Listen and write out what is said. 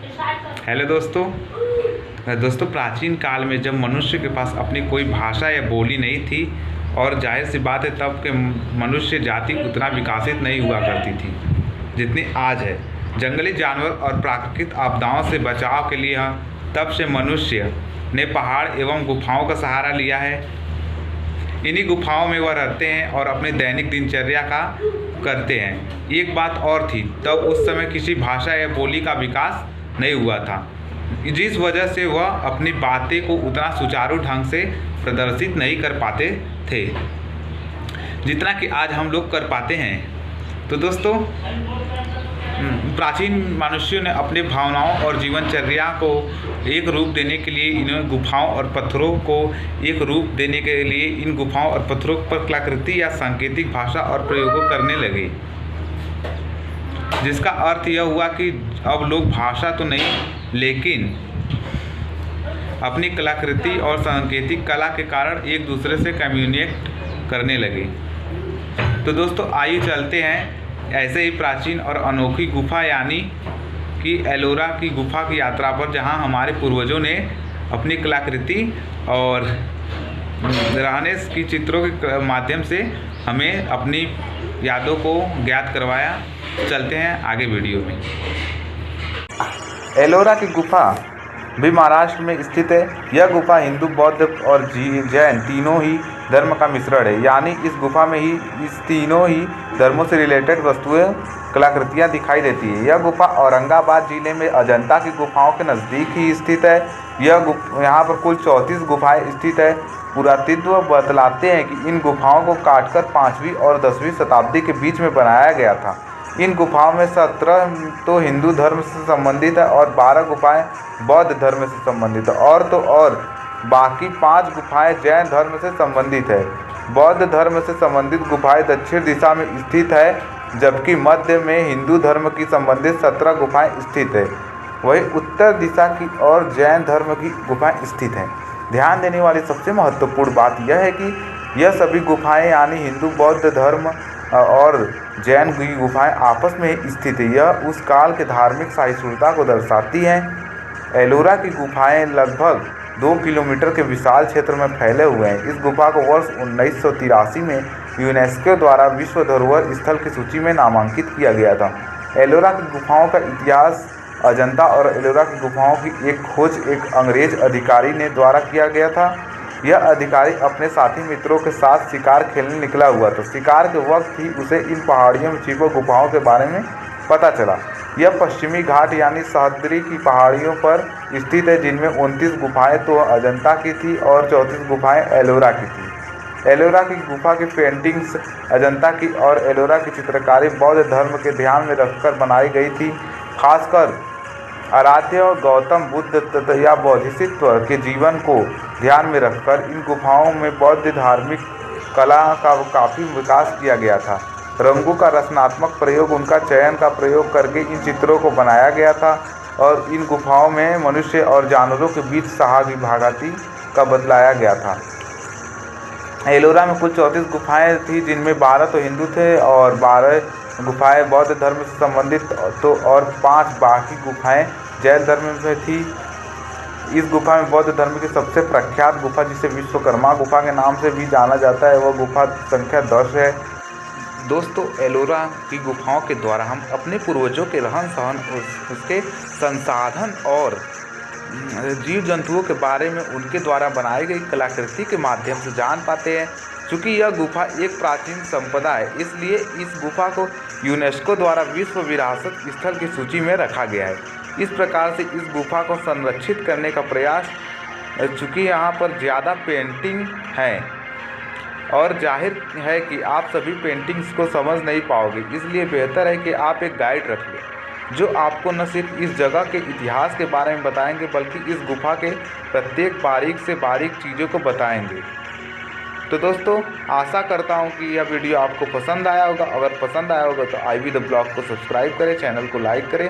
Hello दोस्तों प्राचीन काल में जब मनुष्य के पास अपनी कोई भाषा या बोली नहीं थी और जाहिर सी बात है तब के मनुष्य जाति उतना विकसित नहीं हुआ करती थी जितनी आज है। जंगली जानवर और प्राकृतिक आपदाओं से बचाव के लिए तब से मनुष्य ने पहाड़ एवं गुफाओं का सहारा लिया है। इन्हीं गुफाओं में वह रहते हैं और अपनी दैनिक दिनचर्या का करते हैं। एक बात और थी, तब उस समय किसी भाषा या बोली का विकास नहीं हुआ था, जिस वजह से वह अपनी बातें को उतना सुचारू ढंग से प्रदर्शित नहीं कर पाते थे जितना कि आज हम लोग कर पाते हैं। तो दोस्तों प्राचीन मनुष्यों ने अपने भावनाओं और जीवनचर्या को एक रूप देने के लिए इन गुफाओं और पत्थरों को एक रूप देने के लिए इन गुफाओं और पत्थरों पर कलाकृति या सांकेतिक भाषा और प्रयोग करने लगे, जिसका अर्थ यह हुआ कि अब लोग भाषा तो नहीं लेकिन अपनी कलाकृति और सांकेतिक कला के कारण एक दूसरे से कम्युनिकेट करने लगे। तो दोस्तों आइए चलते हैं ऐसे ही प्राचीन और अनोखी गुफा यानी कि एलोरा की गुफा की यात्रा पर, जहां हमारे पूर्वजों ने अपनी कलाकृति और रहने की चित्रों के माध्यम से हमें अपनी यादों को ज्ञात करवाया। चलते हैं आगे वीडियो में। एलोरा की गुफा भी महाराष्ट्र में स्थित है। यह गुफा हिंदू, बौद्ध और जैन तीनों ही धर्म का मिश्रण है, यानी इस गुफा में ही इस तीनों ही धर्मों से रिलेटेड वस्तुएं कलाकृतियां दिखाई देती है। यह गुफा औरंगाबाद जिले में अजंता की गुफाओं के नज़दीक ही स्थित है। यहाँ पर कुल 34 गुफाएं स्थित है। पुरातत्व बतलाते हैं कि इन गुफाओं को काटकर 5वीं और 10वीं शताब्दी के बीच में बनाया गया था। इन गुफाओं में 17 तो हिंदू धर्म से संबंधित है और 12 गुफाएं बौद्ध धर्म से संबंधित है और बाकी 5 गुफाएं जैन धर्म से संबंधित है। बौद्ध धर्म से संबंधित गुफाएं दक्षिण दिशा में स्थित है, जबकि मध्य में हिंदू धर्म की संबंधित 17 गुफाएं स्थित है। वहीं उत्तर दिशा की ओर जैन धर्म की गुफाएं स्थित हैं। ध्यान देने वाली सबसे महत्वपूर्ण बात यह है कि यह सभी गुफाएं यानी हिंदू, बौद्ध धर्म और जैन की गुफाएं आपस में स्थित है। यह उस काल के धार्मिक सहिष्णुता को दर्शाती हैं। एलोरा की गुफाएं लगभग 2 किलोमीटर के विशाल क्षेत्र में फैले हुए हैं। इस गुफा को वर्ष 1983 में यूनेस्को द्वारा विश्व धरोहर स्थल की सूची में नामांकित किया गया था। एलोरा की गुफाओं का इतिहास। अजंता और एलोरा की गुफाओं की एक खोज एक अंग्रेज अधिकारी ने द्वारा किया गया था। यह अधिकारी अपने साथी मित्रों के साथ शिकार खेलने निकला हुआ था। शिकार के वक्त ही उसे इन पहाड़ियों में छिपी गुफाओं के बारे में पता चला। यह पश्चिमी घाट यानी सह्याद्री की पहाड़ियों पर स्थित है, जिनमें 29 गुफाएं तो अजंता की थी और 34 गुफाएं एलोरा की थी। एलोरा की गुफा की पेंटिंग्स अजंता की और एलोरा की चित्रकारी बौद्ध धर्म के ध्यान में रखकर बनाई गई थी। खासकर आराध्य और गौतम बुद्ध या बोधिसत्व के जीवन को ध्यान में रखकर इन गुफाओं में बौद्ध धार्मिक कला का काफ़ी विकास किया गया था। रंगों का रचनात्मक प्रयोग, उनका चयन का प्रयोग करके इन चित्रों को बनाया गया था और इन गुफाओं में मनुष्य और जानवरों के बीच सहानुभूति का बतलाया गया था। एलोरा में कुल 34 गुफाएं थी, जिनमें 12 तो हिंदू थे और 12 गुफाएं बौद्ध धर्म से संबंधित तो और 5 बाकी गुफाएं जैन धर्म में थी। इस गुफा में बौद्ध धर्म की सबसे प्रख्यात गुफा, जिसे विश्वकर्मा गुफा के नाम से भी जाना जाता है, वह गुफा संख्या 10 है। दोस्तों एलोरा की गुफाओं के द्वारा हम अपने पूर्वजों के रहन सहन, उसके संसाधन और जीव जंतुओं के बारे में उनके द्वारा बनाई गई कलाकृति के माध्यम से जान पाते हैं। चूँकि यह गुफा एक प्राचीन संपदा है, इसलिए इस गुफा को यूनेस्को द्वारा विश्व विरासत स्थल की सूची में रखा गया है। इस प्रकार से इस गुफा को संरक्षित करने का प्रयास, चूँकि यहाँ पर ज़्यादा पेंटिंग हैं और जाहिर है कि आप सभी पेंटिंग्स को समझ नहीं पाओगे, इसलिए बेहतर है कि आप एक गाइड रख लें जो आपको न सिर्फ इस जगह के इतिहास के बारे में बताएंगे बल्कि इस गुफा के प्रत्येक बारीक से बारीक चीज़ों को बताएंगे। तो दोस्तों आशा करता हूं कि यह वीडियो आपको पसंद आया होगा। अगर पसंद आया होगा तो IB द ब्लॉग को सब्सक्राइब करें, चैनल को लाइक करें।